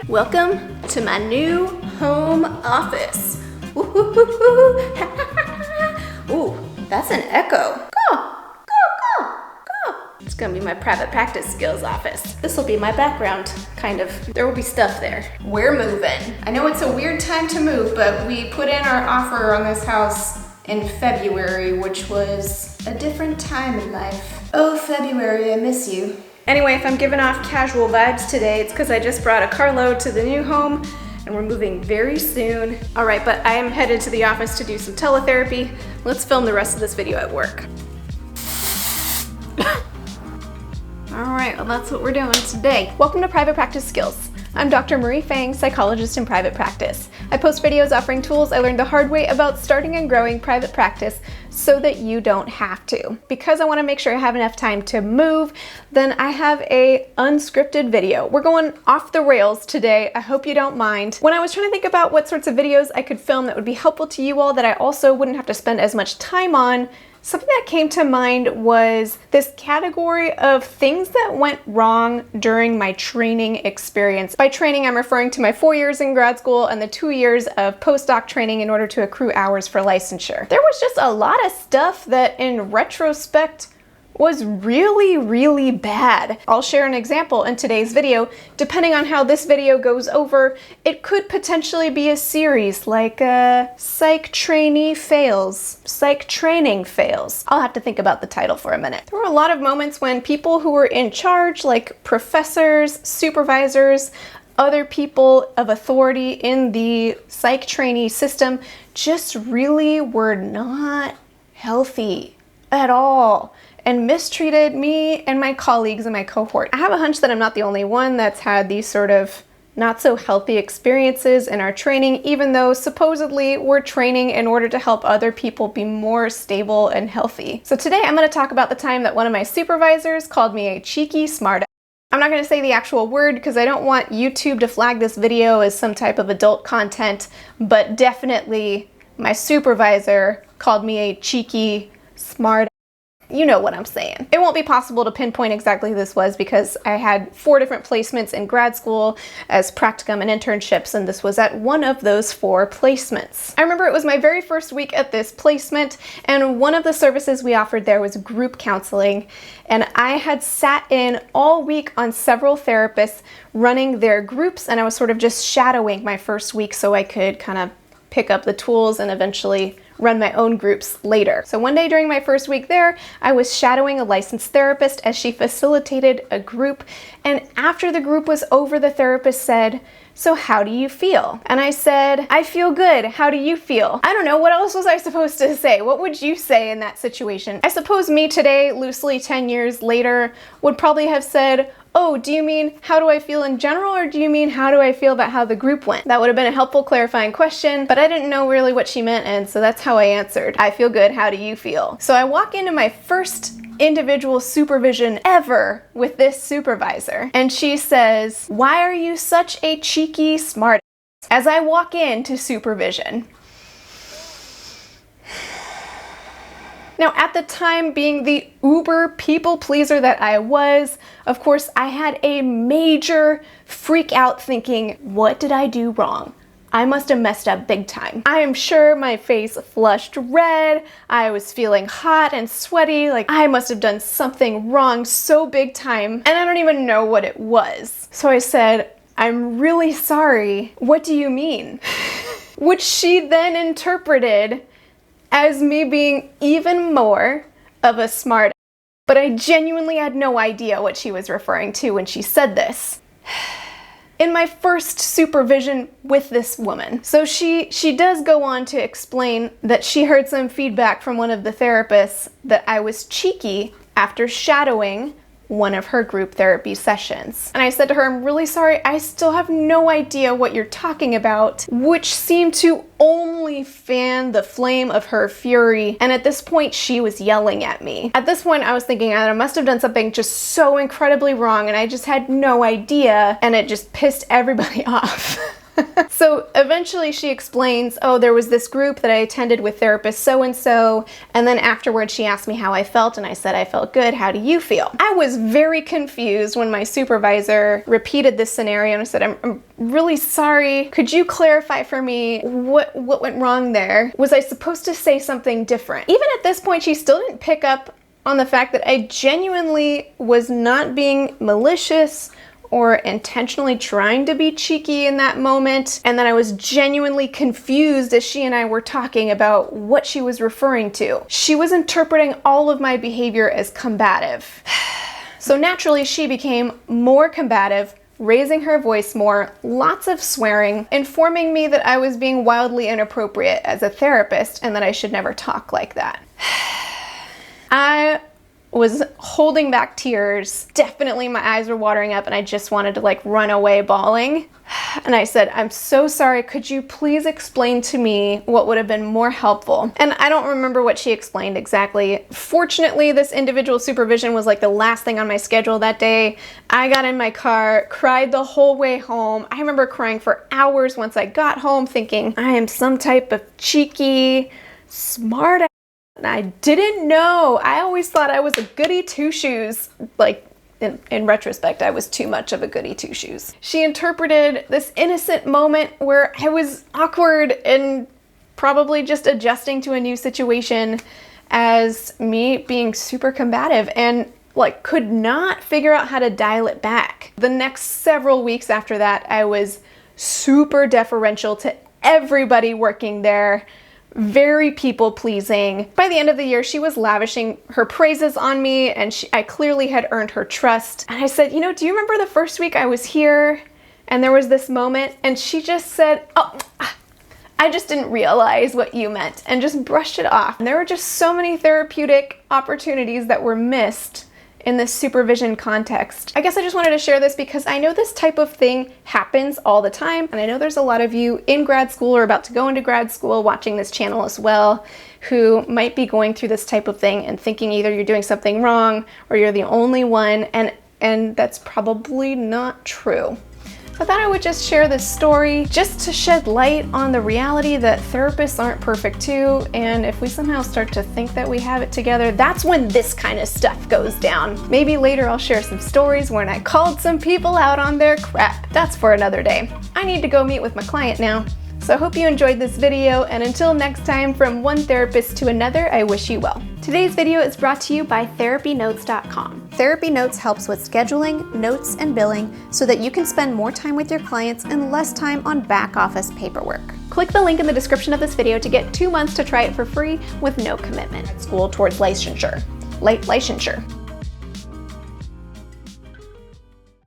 Welcome to my new home office. Ooh, that's an echo. Go. It's gonna be my private practice skills office. This will be my background, kind of. There will be stuff there. We're moving. I know it's a weird time to move, but we put in our offer on this house in February, which was a different time in life. Oh, February, I miss you. Anyway, if I'm giving off casual vibes today, it's because I just brought a carload to the new home and we're moving very soon. All right, but I am headed to the office to do some teletherapy. Let's film the rest of this video at work. All right, well, that's what we're doing today. Welcome to Private Practice Skills. I'm Dr. Marie Fang, psychologist in private practice. I post videos offering tools I learned the hard way about starting and growing private practice so that you don't have to. Because I want to make sure I have enough time to move, then I have a unscripted video. We're going off the rails today. I hope you don't mind. When I was trying to think about what sorts of videos I could film that would be helpful to you all that I also wouldn't have to spend as much time on, something that came to mind was this category of things that went wrong during my training experience. By training, I'm referring to my 4 years in grad school and the 2 years of postdoc training in order to accrue hours for licensure. There was just a lot of stuff that in retrospect was really bad. I'll share an example in today's video. Depending on how this video goes over, it could potentially be a series like Psych Trainee Fails, Psych Training Fails. I'll have to think about the title for a minute. There were a lot of moments when people who were in charge, like professors, supervisors, other people of authority in the psych trainee system, just really were not healthy at all and mistreated me and my colleagues in my cohort. I have a hunch that I'm not the only one that's had these sort of not so healthy experiences in our training, even though supposedly we're training in order to help other people be more stable and healthy. So today I'm going to talk about the time that one of my supervisors called me a cheeky Smarta. I'm not going to say the actual word because I don't want YouTube to flag this video as some type of adult content, but definitely my supervisor called me a cheeky Smarta. You know what I'm saying. It won't be possible to pinpoint exactly who this was because I had 4 different placements in grad school as practicum and internships, and this was at one of those 4 placements. I remember it was my very first week at this placement, and one of the services we offered there was group counseling, and I had sat in all week on several therapists running their groups, and I was sort of just shadowing my first week so I could kind of pick up the tools and eventually run my own groups later. So one day during my first week there, I was shadowing a licensed therapist as she facilitated a group, and after the group was over, the therapist said, "So how do you feel?" And I said, "I feel good. How do you feel?" I don't know, what else was I supposed to say? What would you say in that situation? I suppose me today, loosely 10 years later, would probably have said, "Oh, do you mean how do I feel in general, or do you mean how do I feel about how the group went?" That would have been a helpful clarifying question, but I didn't know really what she meant, and so that's how I answered. "I feel good, how do you feel?" So I walk into my first individual supervision ever with this supervisor, and she says, "Why are you such a cheeky smart?" As I walk into supervision. Now, at the time, being the uber people pleaser that I was, of course, I had a major freak out thinking, what did I do wrong? I must have messed up big time. I am sure my face flushed red. I was feeling hot and sweaty, like I must have done something wrong so big time, and I don't even know what it was. So I said, "I'm really sorry. What do you mean?" Which she then interpreted as me being even more of a smart. But I genuinely had no idea what she was referring to when she said this. In my first supervision with this woman. So she does go on to explain that she heard some feedback from one of the therapists that I was cheeky after shadowing one of her group therapy sessions. And I said to her, "I'm really sorry, I still have no idea what you're talking about," which seemed to only fan the flame of her fury. And at this point, she was yelling at me. At this point, I was thinking I must have done something just so incredibly wrong and I just had no idea, and it just pissed everybody off. So eventually she explains, oh, there was this group that I attended with therapist so-and-so, and then afterwards she asked me how I felt, and I said I felt good. How do you feel? I was very confused when my supervisor repeated this scenario, and I said, I'm really sorry. Could you clarify for me what went wrong there? Was I supposed to say something different? Even at this point, she still didn't pick up on the fact that I genuinely was not being malicious or intentionally trying to be cheeky in that moment, and that I was genuinely confused as she and I were talking about what she was referring to. She was interpreting all of my behavior as combative. So naturally, she became more combative, raising her voice more, lots of swearing, informing me that I was being wildly inappropriate as a therapist and that I should never talk like that. I was holding back tears. Definitely my eyes were watering up and I just wanted to like run away bawling. And I said, I'm so sorry. Could you please explain to me what would have been more helpful? And I don't remember what she explained exactly. Fortunately, this individual supervision was like the last thing on my schedule that day. I got in my car, cried the whole way home. I remember crying for hours once I got home thinking, I am some type of cheeky, smart ass. And I didn't know. I always thought I was a goody two-shoes. Like, in retrospect, I was too much of a goody two-shoes. She interpreted this innocent moment where I was awkward and probably just adjusting to a new situation as me being super combative and like could not figure out how to dial it back. The next several weeks after that, I was super deferential to everybody working there. Very people-pleasing. By the end of the year, she was lavishing her praises on me, and I clearly had earned her trust. And I said, you know, do you remember the first week I was here and there was this moment? And she just said, oh, I just didn't realize what you meant, and just brushed it off. And there were just so many therapeutic opportunities that were missed in this supervision context. I guess I just wanted to share this because I know this type of thing happens all the time, and I know there's a lot of you in grad school or about to go into grad school watching this channel as well who might be going through this type of thing and thinking either you're doing something wrong or you're the only one, and that's probably not true. I thought I would just share this story just to shed light on the reality that therapists aren't perfect too, and if we somehow start to think that we have it together, that's when this kind of stuff goes down. Maybe later I'll share some stories when I called some people out on their crap. That's for another day. I need to go meet with my client now. So I hope you enjoyed this video, and until next time, from one therapist to another, I wish you well. Today's video is brought to you by TherapyNotes.com. TherapyNotes helps with scheduling, notes, and billing so that you can spend more time with your clients and less time on back office paperwork. Click the link in the description of this video to get 2 months to try it for free with no commitment. School towards licensure. Licensure.